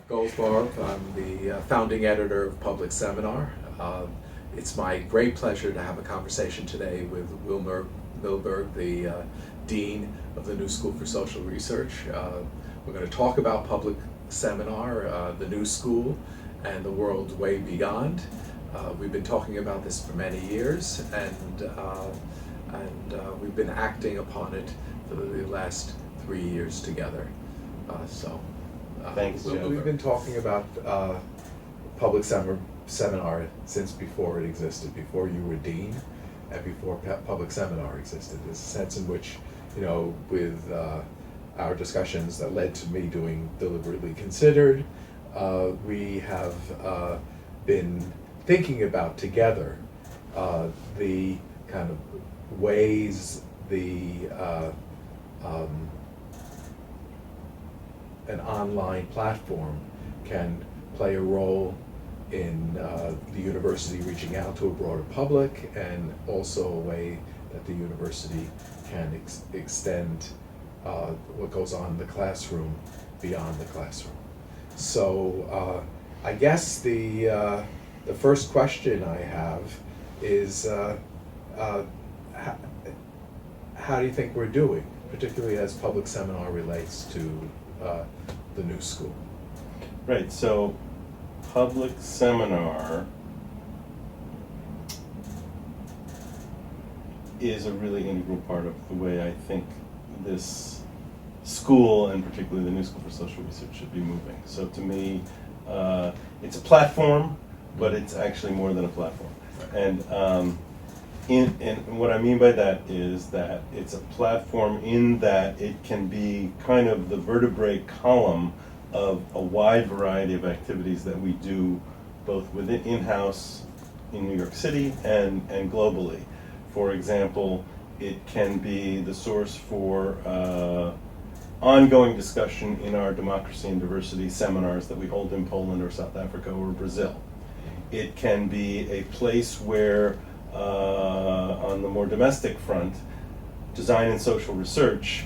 Goldfarb. I'm the founding editor of Public Seminar. It's my great pleasure to have a conversation today with Wilmer Millberg, the Dean of the New School for Social Research. We're going to talk about Public Seminar, the new school, and the world way beyond. We've been talking about this for many years, and we've been acting upon it for the last 3 years together. Thanks, Joe. We've been talking about Public Seminar since before it existed, before you were dean, and before Public Seminar existed. There's a sense in which, with our discussions that led to me doing Deliberately Considered, we have been thinking about together the kind of ways an online platform can play a role in the university reaching out to a broader public, and also a way that the university can extend what goes on in the classroom beyond the classroom. So I guess the first question I have is how do you think we're doing, particularly as Public Seminar relates to the new school? Right, so Public Seminar is a really integral part of the way I think this school, and particularly the New School for Social Research, should be moving. So to me, it's a platform, but it's actually more than a platform. And what I mean by that is that it's a platform in that it can be kind of the vertebrae column of a wide variety of activities that we do both within in-house in New York City and globally. For example, it can be the source for ongoing discussion in our democracy and diversity seminars that we hold in Poland or South Africa or Brazil. It can be a place where on the more domestic front, design and social research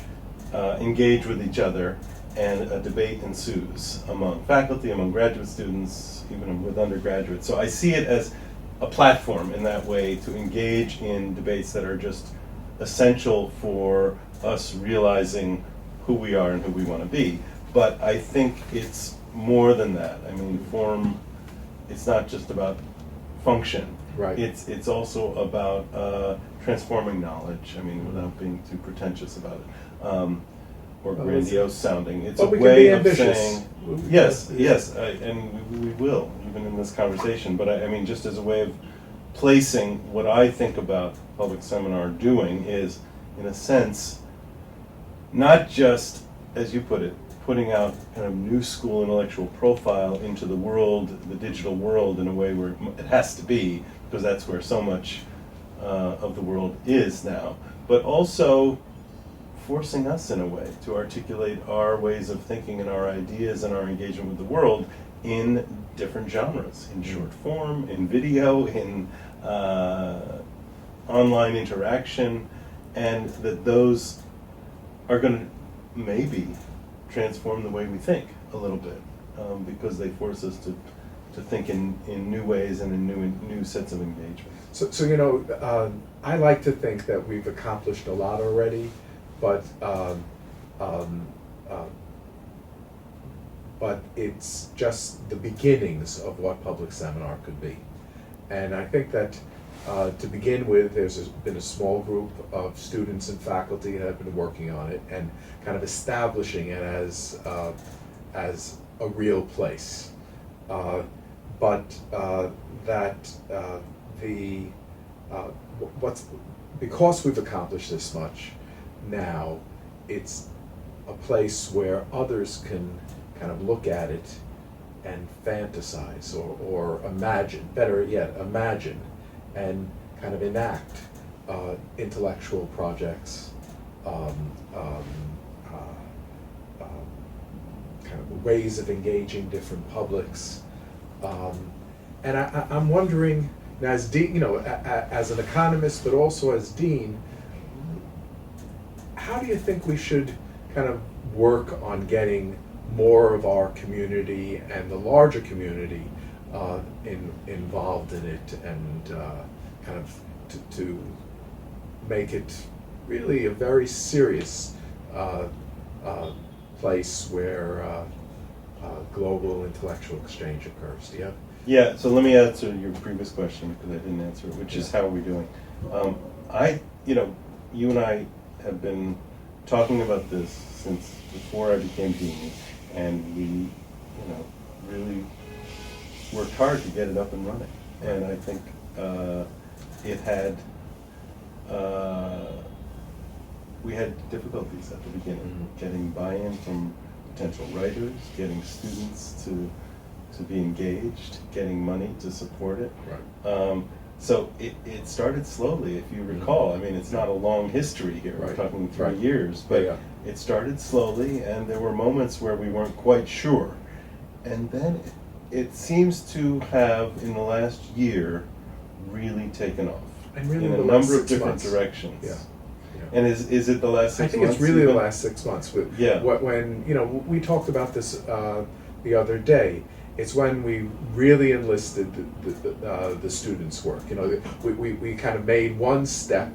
engage with each other, and a debate ensues among faculty, among graduate students, even with undergraduates. So I see it as a platform in that way to engage in debates that are just essential for us realizing who we are and who we want to be. But I think it's more than that. I mean, form, it's not just about function. Right. It's also about transforming knowledge. I mean, without being too pretentious about it, or grandiose sounding. It's a way of saying yes, and we will, even in this conversation. But I mean, just as a way of placing what I think about Public Seminar doing is, in a sense, not just, as you put it, putting out kind of new school intellectual profile into the world, the digital world, in a way where it has to be, because that's where so much of the world is now, but also forcing us in a way to articulate our ways of thinking and our ideas and our engagement with the world in different genres, in short form, in video, in online interaction, and that those are going to maybe transform the way we think a little bit, because they force us to think in new ways and in new sets of engagement. So I like to think that we've accomplished a lot already, but it's just the beginnings of what Public Seminar could be. And I think that to begin with, there's been a small group of students and faculty that have been working on it and kind of establishing it as a real place. Because we've accomplished this much, now it's a place where others can kind of look at it and fantasize or imagine, better yet, imagine and kind of enact intellectual projects, kind of ways of engaging different publics. And I'm wondering, now as dean, as an economist, but also as dean, how do you think we should kind of work on getting more of our community and the larger community involved in it, and kind of to make it really a very serious place where global intellectual exchange occurs. Do you have? Yeah, so let me answer your previous question because I didn't answer it, which is how are we doing? You and I have been talking about this since before I became dean, and we, really worked hard to get it up and running. And I think it had, we had difficulties at the beginning, getting buy-in from potential writers, getting students to be engaged, getting money to support it. Right. So it started slowly, if you recall. I mean, it's not a long history here. We're Right. talking 3 Right. years, but Yeah. it started slowly, and there were moments where we weren't quite sure. And then it seems to have, in the last year, really taken off And really in a the last number of 6 different months. directions. Yeah. And is it the last 6 months? I think it's really even? the last 6 months. Yeah. When we talked about this the other day. It's when we really enlisted the students' work. We kind of made one step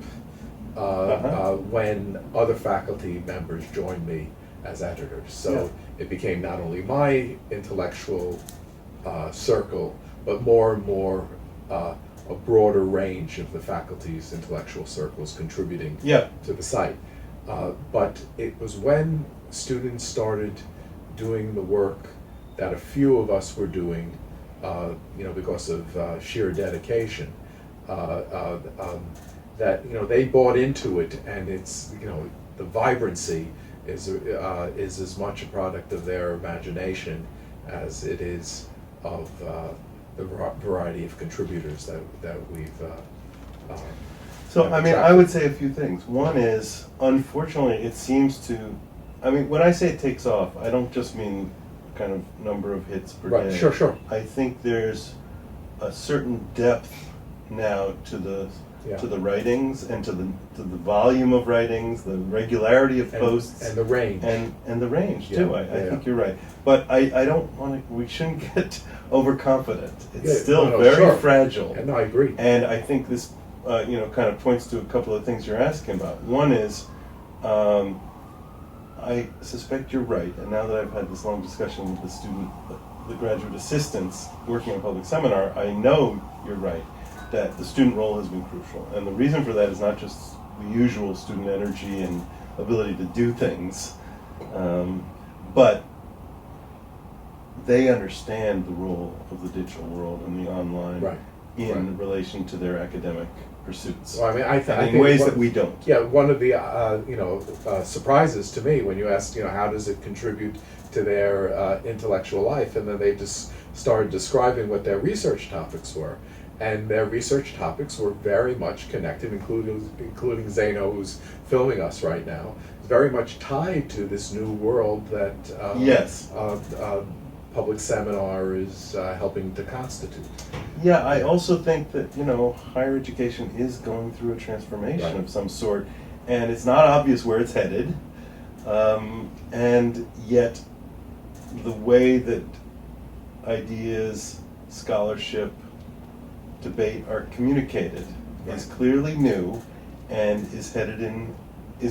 when other faculty members joined me as editors. So it became not only my intellectual circle, but more and more a broader range of the faculty's intellectual circles contributing to the site. But it was when students started doing the work that a few of us were doing, because of sheer dedication, that they bought into it, and it's the vibrancy is as much a product of their imagination as it is of the variety of contributors that we've. So, I mean, I would say a few things. One is, unfortunately, it seems to, when I say it takes off, I don't just mean kind of number of hits per Right, day. sure. I think there's a certain depth now to the writings and to the volume of writings, the regularity of posts, and the range, and the range too. I Yeah. think you're right, but I don't want to. We shouldn't get overconfident. It's Yeah, still no, very sure. fragile. And I agree. And I think this, kind of points to a couple of things you're asking about. One is, I suspect you're right, and now that I've had this long discussion with the graduate assistants working on public seminar, I know you're right, that the student role has been crucial. And the reason for that is not just the usual student energy and ability to do things, but they understand the role of the digital world and the online in relation to their academic pursuits. Well, I think in ways that we don't. Yeah, one of the surprises to me when you asked, how does it contribute to their intellectual life, and then they just started describing what their research topics were, and their research topics were very much connected, including Zeno, who's filming us right now, very much tied to this new world that public seminar is helping to constitute. Yeah, I also think that, higher education is going through a transformation of some sort, and it's not obvious where it's headed, and yet the way that ideas, scholarship, debate are communicated is clearly new and is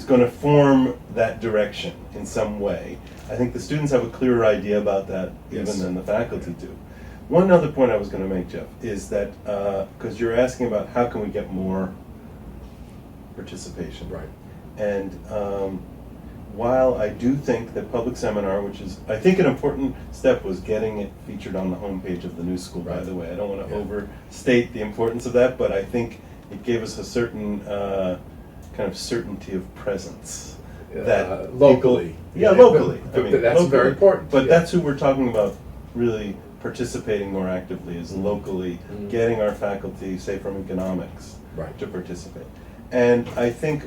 going to form that direction in some way. I think the students have a clearer idea about that even than the faculty do. One other point I was going to make, Jeff, is that because you're asking about how can we get more participation. Right. And while I do think that public seminar, which is, I think an important step was getting it featured on the homepage of the new school, by the way. I don't want to overstate the importance of that, but I think it gave us a certain kind of certainty of presence. That locally. Locally. That's locally. very important. But that's who we're talking about really participating more actively, is locally getting our faculty, say from economics, to participate. And I think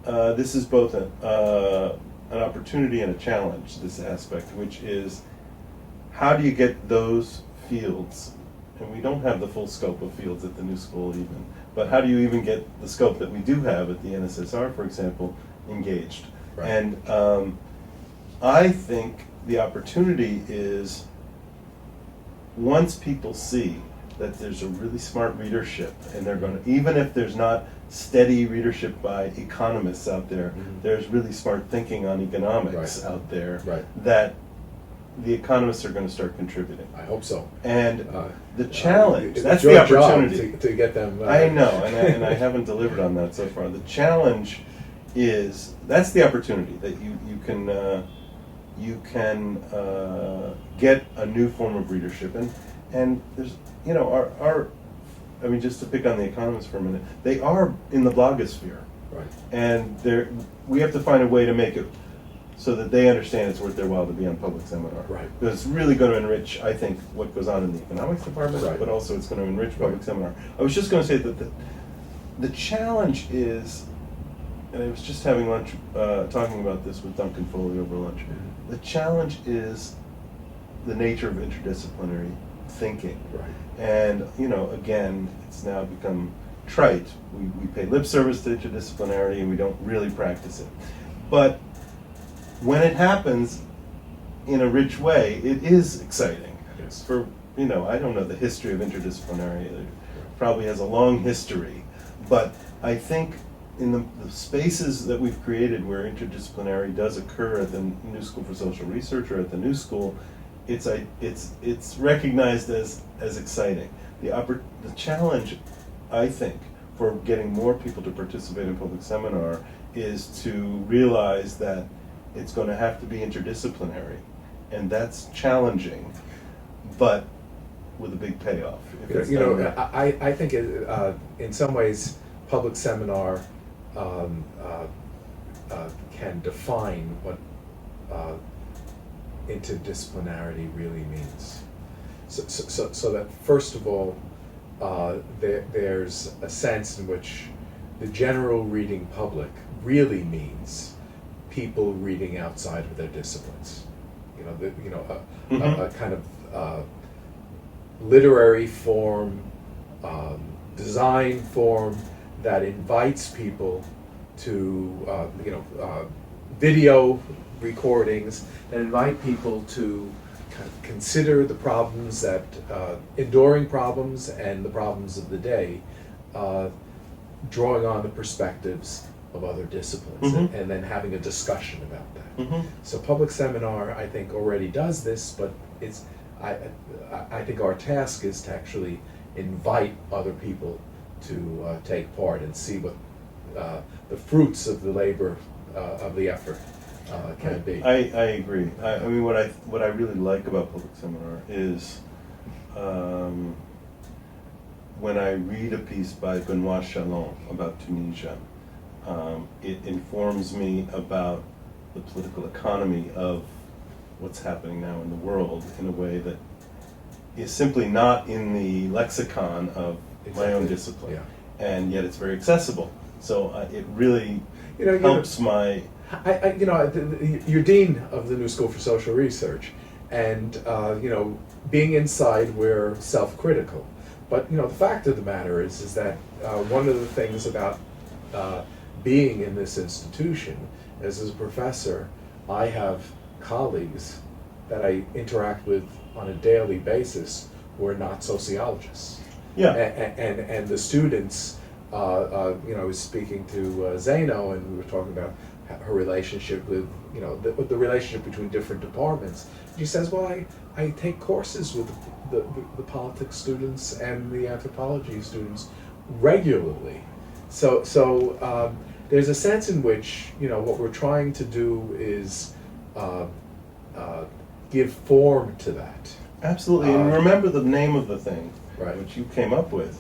this is both an opportunity and a challenge, this aspect, which is how do you get those fields, and we don't have the full scope of fields at the new school even, but how do you even get the scope that we do have at the NSSR, for example, engaged? And I think the opportunity is, once people see that there's a really smart readership, and they're going to, even if there's not steady readership by economists out there, there's really smart thinking on economics out there, that the economists are going to start contributing. I hope so. And the challenge, it's that's your the opportunity. job to get them. I know, and I haven't delivered on that so far. The challenge is, that's the opportunity, that you can get a new form of readership, and there's, you know, our I mean, just to pick on the economists for a minute, they are in the blogosphere, and we have to find a way to make it so that they understand it's worth their while to be on public seminar. Because it's really going to enrich, I think, what goes on in the economics department, but also it's going to enrich public seminar. I was just going to say that the challenge is, and I was just having lunch, talking about this with Duncan Foley over lunch. The challenge is the nature of interdisciplinary thinking. And, you know, again, it's now become trite. We pay lip service to interdisciplinarity and we don't really practice it. But when it happens in a rich way, it is exciting. For, you know, I don't know the history of interdisciplinary. It probably has a long history. But I think in the spaces that we've created where interdisciplinary does occur at the New School for Social Research or at the New School, it's recognized as exciting. The challenge, I think, for getting more people to participate in public seminar is to realize that it's going to have to be interdisciplinary, and that's challenging, but with a big payoff. You know, I think in some ways public seminar can define what interdisciplinarity really means. So that first of all, there's a sense in which the general reading public really means people reading outside of their disciplines. A kind of literary form, design form that invites people to, video recordings that invite people to kind of consider the problems that, enduring problems and the problems of the day, drawing on the perspectives of other disciplines, and then having a discussion about that. So public seminar, I think, already does this, but I think our task is to actually invite other people to take part and see what the fruits of the labor of the effort can be. I agree. I mean, what I really like about public seminar is when I read a piece by Benoit Chalon about Tunisia, it informs me about the political economy of what's happening now in the world in a way that is simply not in the lexicon of my own discipline, and yet it's very accessible. So it really helps my. You're dean of the New School for Social Research, and being inside, we're self-critical. But the fact of the matter is that one of the things about being in this institution is, as a professor, I have colleagues that I interact with on a daily basis who are not sociologists. And the students, I was speaking to Zaino, and we were talking about her relationship with, the relationship between different departments. She says, well, I take courses with the politics students and the anthropology students regularly. So there's a sense in which, what we're trying to do is give form to that. Absolutely, and remember the name of the thing, right, which you came up with,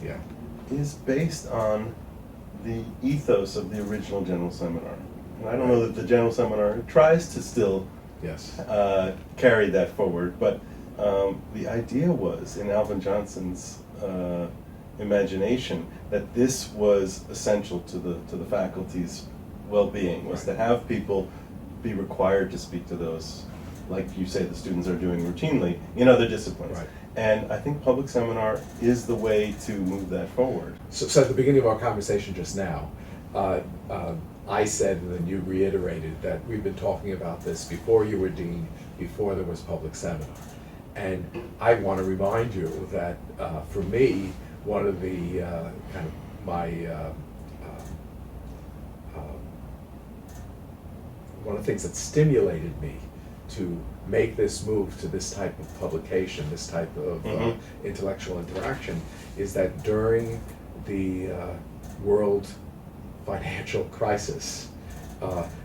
is based on the ethos of the original General Seminar. And I don't know that the General Seminar tries to still carry that forward, but the idea was, in Alvin Johnson's imagination, that this was essential to the faculty's well-being, was to have people be required to speak to those, like you say, the students are doing routinely in other disciplines. And I think public seminar is the way to move that forward. So at the beginning of our conversation just now, I said, and then you reiterated, that we've been talking about this before you were dean, before there was public seminar. And I want to remind you that for me, one of the kind of my one of the things that stimulated me to make this move to this type of publication, this type of intellectual interaction, is that during the world financial crisis,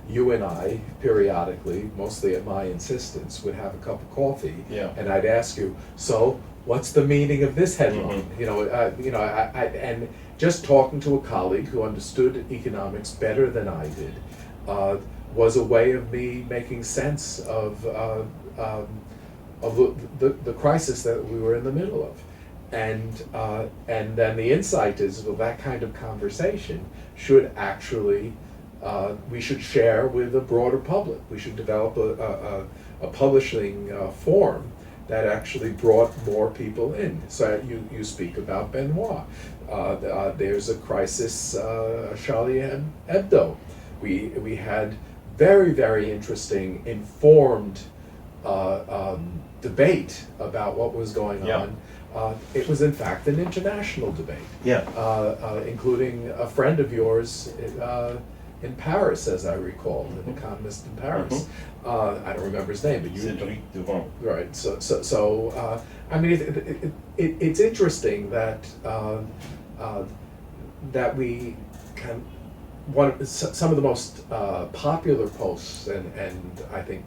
you and I periodically, mostly at my insistence, would have a cup of coffee, and I'd ask you, so what's the meaning of this headline? And just talking to a colleague who understood economics better than I did was a way of me making sense of the crisis that we were in the middle of. And then the insight is, well, that kind of conversation should actually, we should share with a broader public. We should develop a publishing form that actually brought more people in. So you speak about Benoit. There's a crisis, Charlie Hebdo. We had very, very interesting, informed debate about what was going on. It was in fact an international debate, including a friend of yours in Paris, as I recall, an economist in Paris. I don't remember his name, but you. Cédric Durand. Right. So I mean, it's interesting that that we can. Some of the most popular posts and I think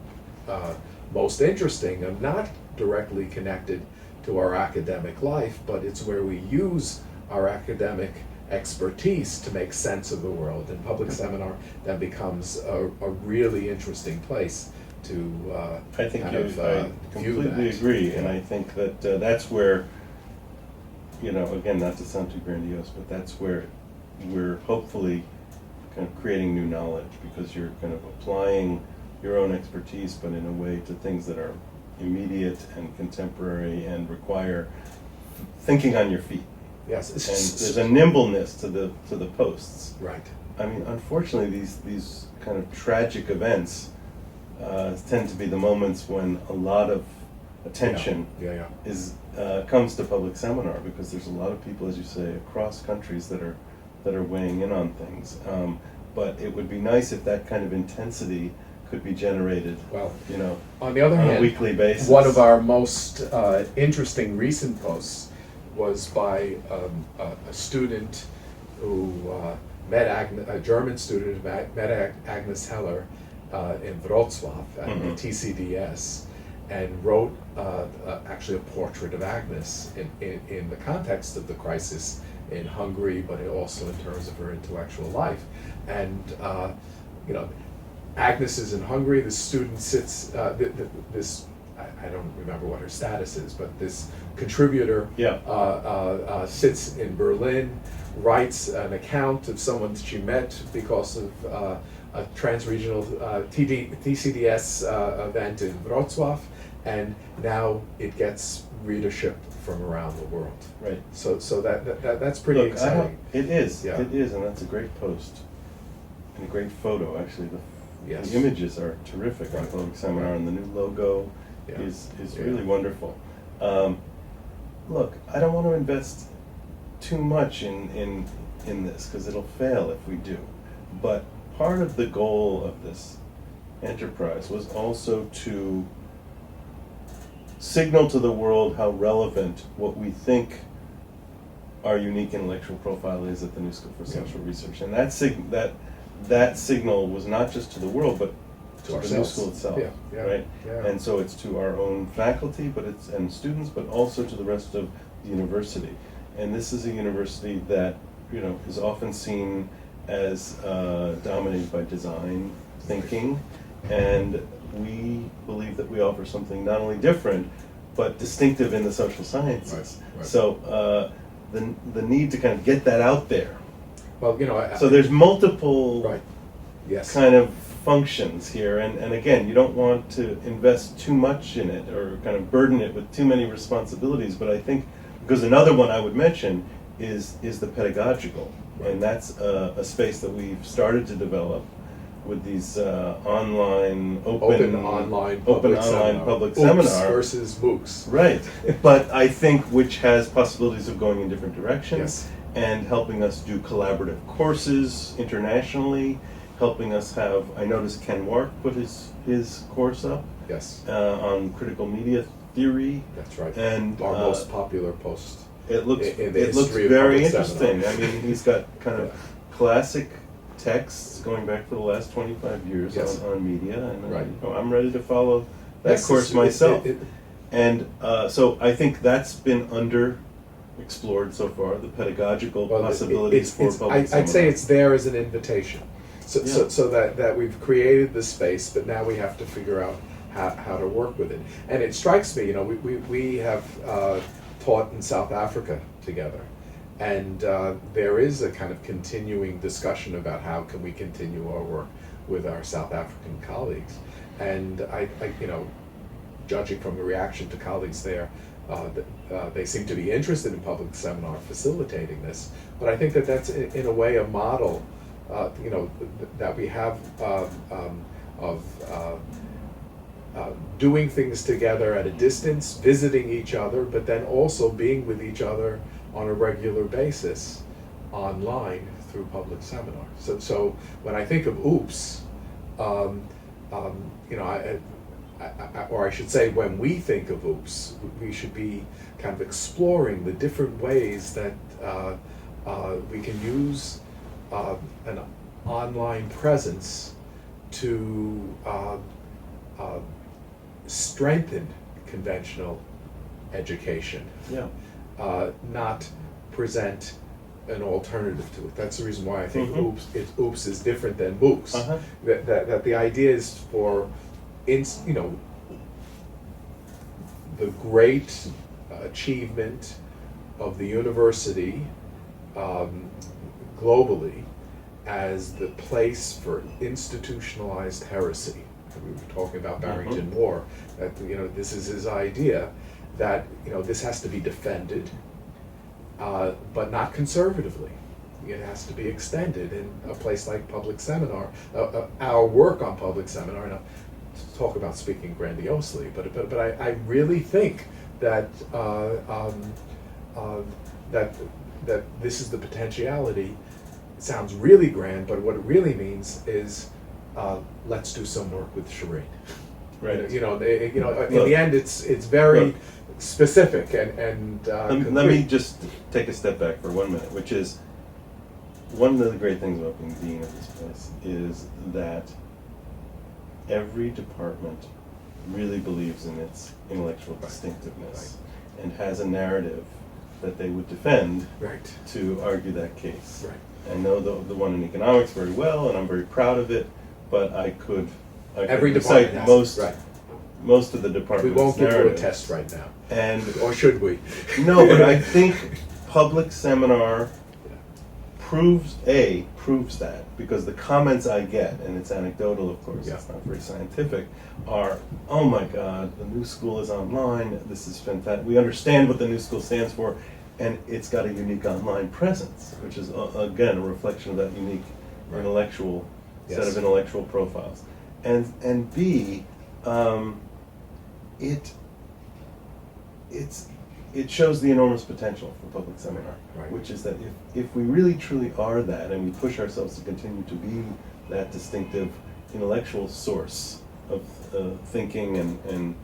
most interesting are not directly connected to our academic life, but it's where we use our academic expertise to make sense of the world. And public seminar then becomes a really interesting place to I think I completely agree, and I think that that's where, again, not to sound too grandiose, but that's where we're hopefully kind of creating new knowledge, because you're kind of applying your own expertise, but in a way to things that are immediate and contemporary and require thinking on your feet. Yes, and there's a nimbleness to the posts. Right. I mean, unfortunately, these kind of tragic events tend to be the moments when a lot of attention is comes to public seminar, because there's a lot of people, as you say, across countries that are weighing in on things. But it would be nice if that kind of intensity could be generated, on the other hand, a weekly basis. One of our most interesting recent posts was by a student who a German student who met Agnes Heller in Wrocław at the TCDS, and wrote actually a portrait of Agnes in the context of the crisis in Hungary, but also in terms of her intellectual life. And Agnes is in Hungary. The student sits. I don't remember what her status is, but this contributor sits in Berlin, writes an account of someone that she met because of a transregional TCDS event in Wrocław, and now it gets readership from around the world. Right. So that's pretty exciting. It is, and that's a great post and a great photo. Actually, the images are terrific on public seminar, and the new logo is really wonderful. Look, I don't want to invest too much in this, because it'll fail if we do. But part of the goal of this enterprise was also to signal to the world how relevant what we think our unique intellectual profile is at the New School for Social Research. And that signal was not just to the world, but to the New School itself, right? Yeah. And so it's to our own faculty, and students, but also to the rest of the university. And this is a university that is often seen as dominated by design thinking, and we believe that we offer something not only different, but distinctive in the social sciences. Right. So the need to kind of get that out there. Well, so there's multiple kind of functions here, and again, you don't want to invest too much in it or kind of burden it with too many responsibilities. But I think, because another one I would mention is the pedagogical And that's a space that we've started to develop with these online Open online public public Oops seminar versus MOOCs. Right, but I think which has possibilities of going in different directions Yes. and helping us do collaborative courses internationally, helping us have. I noticed Ken Wark put his course up Yes, on critical media theory, that's right. and Our most popular post. it looks in the it looks history of very public interesting. seminar. I mean, he's got kind of Yeah. classic texts going back for the last 25 years Yes. on media, and Right. I'm ready to follow that Yes, course it's- myself. it- And so I think that's been under explored so far, the pedagogical Well, possibilities for public I'd say seminar. it's there as an invitation, so, Yeah. so that we've created the space, but now we have to figure out how to work with it. And it strikes me, we have taught in South Africa together, and there is a kind of continuing discussion about how can we continue our work with our South African colleagues. And I judging from the reaction to colleagues there, they seem to be interested in public seminar facilitating this. But I think that that's in a way a model, that we have of doing things together at a distance, visiting each other, but then also being with each other on a regular basis online through public seminar. So when I think of OOPS, or I should say, when we think of OOPS, we should be kind of exploring the different ways that we can use an online presence to strengthen conventional education, Yeah. not present an alternative to it. That's the reason why I think Mhm. OOPS is different than MOOCs. Uh-huh. That the idea is for the great achievement of the university globally as the place for institutionalized heresy. We were talking about Barrington Moore, that this is his idea, that this has to be defended, but not conservatively. It has to be extended in a place like public seminar. Our work on public seminar, and talk about speaking grandiosely, but I really think that that this is the potentiality. It sounds really grand, but what it really means is let's do some work with charade. Right. In the end, it's very Look. specific and Let me just take a step back for 1 minute, which is one of the great things about being dean of this place is that every department really believes in its intellectual distinctiveness and has a narrative that they would defend Right. to argue that case. Right. I know the one in economics very well, and I'm very proud of it, but I could Every recite department has most it, right. most of the We department's won't give you a narratives. test right now, And or should we? no, but I think public seminar proves that, because the comments I get, and it's anecdotal of course, Yeah. it's not very scientific, are, oh my god, the new school is online, this is fantastic, we understand what the new school stands for, and it's got a unique online presence, which is again a reflection of that unique Right. intellectual set Yes. of intellectual profiles. And B, it shows the enormous potential for public seminar, Right. which is that if we really truly are that, and we push ourselves to continue to be that distinctive intellectual source of thinking and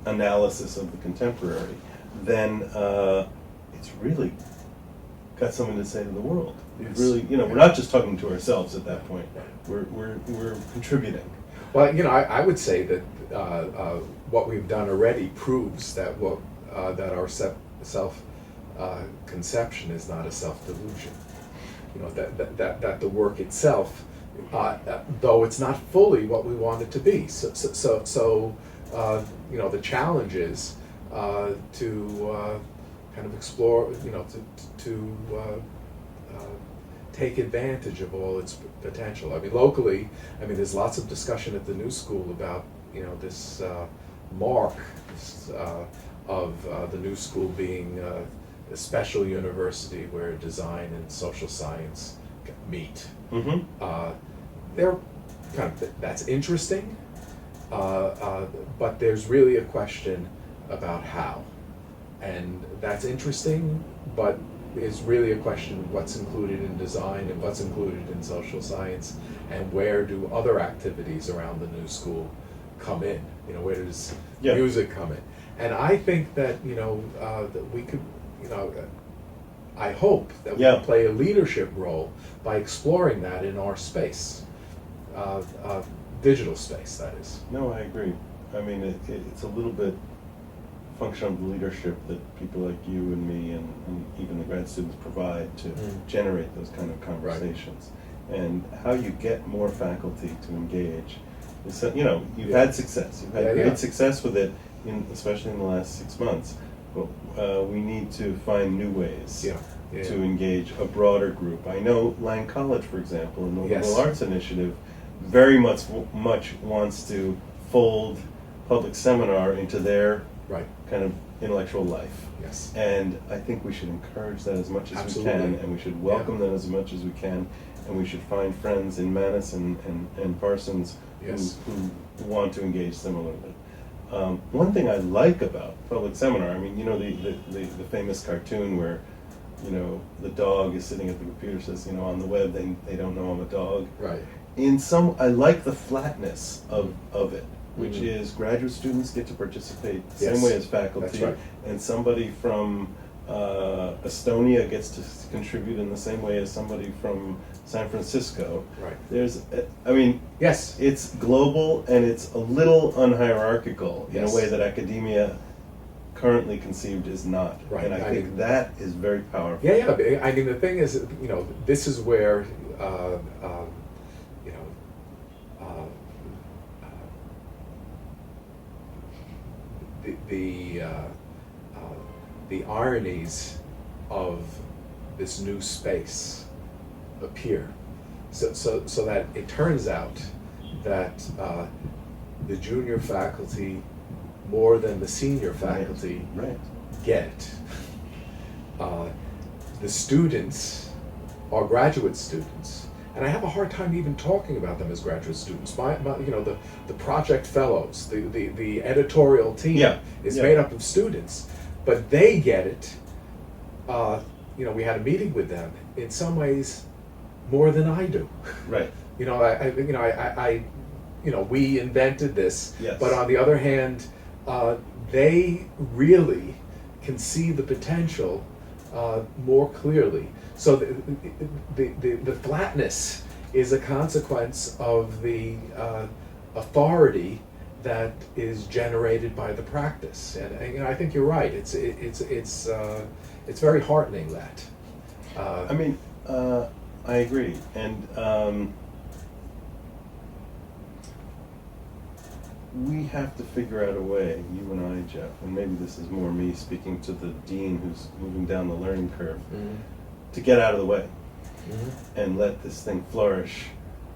analysis of the contemporary, then it's really got something to say to the world. We've Yes. really, we're not just talking to ourselves at that point. We're contributing. Well, I would say that what we've done already proves that that our self conception is not a self delusion. That the work itself, though it's not fully what we want it to be. So the challenge is to kind of explore, to take advantage of all its potential. I mean, locally, there's lots of discussion at the New School about, this mark of the New School being a special university where design and social science meet. Mm-hmm. They're that's interesting, but there's really a question about how, and that's interesting, but it's really a question of what's included in design and what's included in social science, and where do other activities around the new school come in? Where does music come in? And I think that that we could, I hope that we can play a leadership role by exploring that in our space, digital space, that is. No, I agree. I mean, it's a little bit function of the leadership that people like you and me and even the grad students provide to generate those kind of conversations. Right. And how you get more faculty to engage is, you've had success. You've had great success with it, especially in the last 6 months. But we need to find new ways to engage a broader group. I know Lang College, for example, in the Liberal Arts Initiative, very much wants to fold public seminar into their kind of intellectual life. Yes. And I think we should encourage that as much as we can, and we should welcome them as much as we can, and we should find friends in Manus and Parsons who want to engage similarly. One thing I like about public seminar, I mean, the famous cartoon where, the dog is sitting at the computer, says, on the web they don't know I'm a dog. Right. I like the flatness of it, which is graduate students get to participate the same way as faculty, and somebody from Estonia gets to contribute in the same way as somebody from San Francisco. Right. It's global and it's a little unhierarchical in a way that academia currently conceived is not. Right. And I think that is very powerful. Yeah. I mean, the thing is, this is where the ironies of this new space appear, so that it turns out that the junior faculty, more than the senior faculty, get it. The students are graduate students, and I have a hard time even talking about them as graduate students. The project fellows, the editorial team is made up of students, but they get it. We had a meeting with them. In some ways, more than I do. Right. We invented this, but on the other hand, they really can see the potential more clearly. So the flatness is a consequence of the authority that is generated by the practice, and I think you're right. It's very heartening that. I agree, and we have to figure out a way, you and I, Jeff, and maybe this is more me speaking to the dean who's moving down the learning curve, to get out of the way and let this thing flourish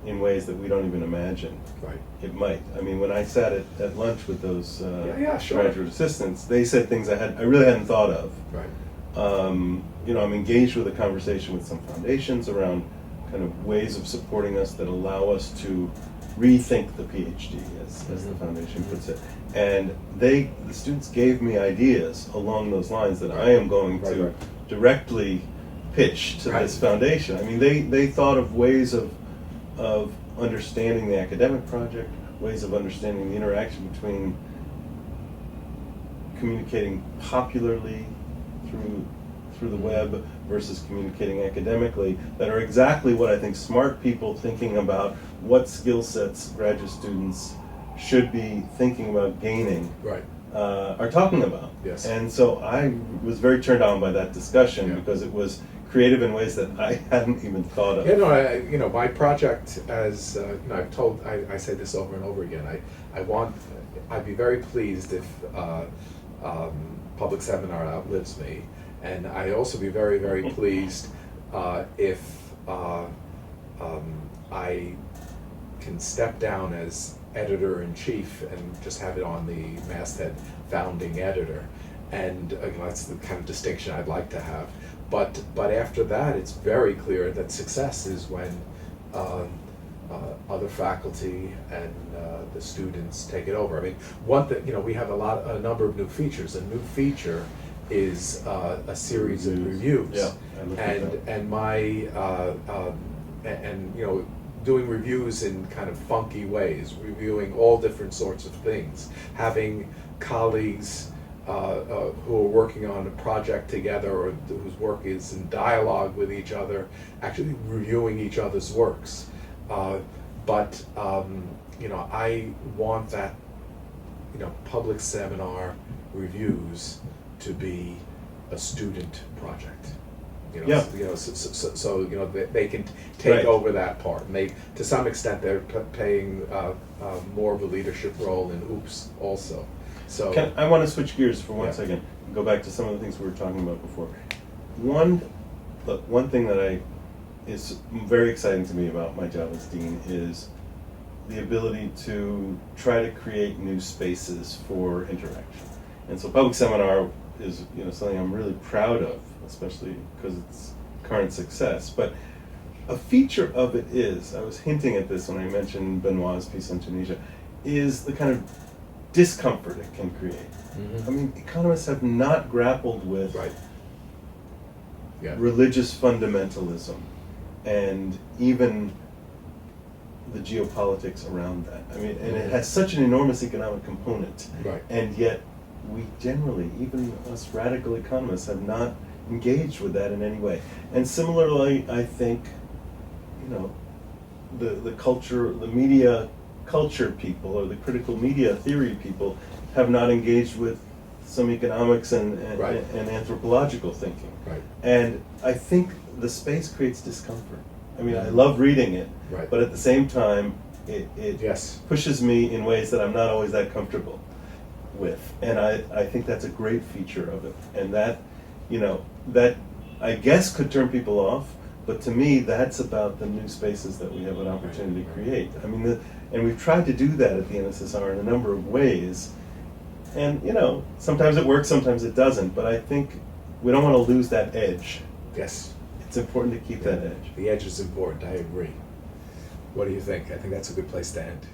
in ways that we don't even imagine. Right. It might. I mean, when I sat at lunch with those graduate assistants, they said things I really hadn't thought of. Right. I'm engaged with a conversation with some foundations around kind of ways of supporting us that allow us to rethink the PhD, as the foundation puts it. And the students gave me ideas along those lines that I am going to directly pitch to this foundation. I mean, they thought of ways of understanding the academic project, ways of understanding the interaction between communicating popularly through the web versus communicating academically, that are exactly what I think smart people thinking about what skill sets graduate students should be thinking about gaining are talking about. Yes. And so I was very turned on by that discussion because it was creative in ways that I hadn't even thought of. My project, as I say this over and over again. I'd be very pleased if public seminar outlives me, and I'd also be very, very pleased if I can step down as editor-in-chief and just have it on the masthead founding editor, and that's the kind of distinction I'd like to have. But after that, it's very clear that success is when other faculty and the students take it over. I mean, one thing, we have a number of new features. A new feature is a series of reviews. Yeah, I looked at that. And my doing reviews in kind of funky ways, reviewing all different sorts of things, having colleagues who are working on a project together or whose work is in dialogue with each other, actually reviewing each other's works. But I want that, public seminar reviews to be a student project. Yeah. So they can take Right. over that part, and they, to some extent, they're playing more of a leadership role in OOPS also. So I want to switch gears for one Yeah. second, and go back to some of the things we were talking about before. One thing that is very exciting to me about my job as dean is the ability to try to create new spaces for interaction. And so public seminar is something I'm really proud of, especially because it's current success. But a feature of it is, I was hinting at this when I mentioned Benoit's piece on Tunisia, is the kind of discomfort it can create. Mhm. I mean, economists have not grappled with Right. Yeah. religious fundamentalism and even the geopolitics around that. I mean, and it has such an enormous economic component. Right. And yet we generally, even us radical economists, have not engaged with that in any way. And similarly, I think, the culture, the media culture people, or the critical media theory people, have not engaged with some economics and Right. anthropological thinking. Right. And I think the space creates discomfort. I mean, I love reading it, Right. but at the same time, it Yes. pushes me in ways that I'm not always that comfortable with. And I think that's a great feature of it. And that I guess could turn people off, but to me, that's about the new spaces that we have an opportunity to create. I mean, and we've tried to do that at the NSSR in a number of ways. And, sometimes it works, sometimes it doesn't, but I think we don't want to lose that edge. Yes. It's important to keep that edge. The edge is important. I agree. What do you think? I think that's a good place to end.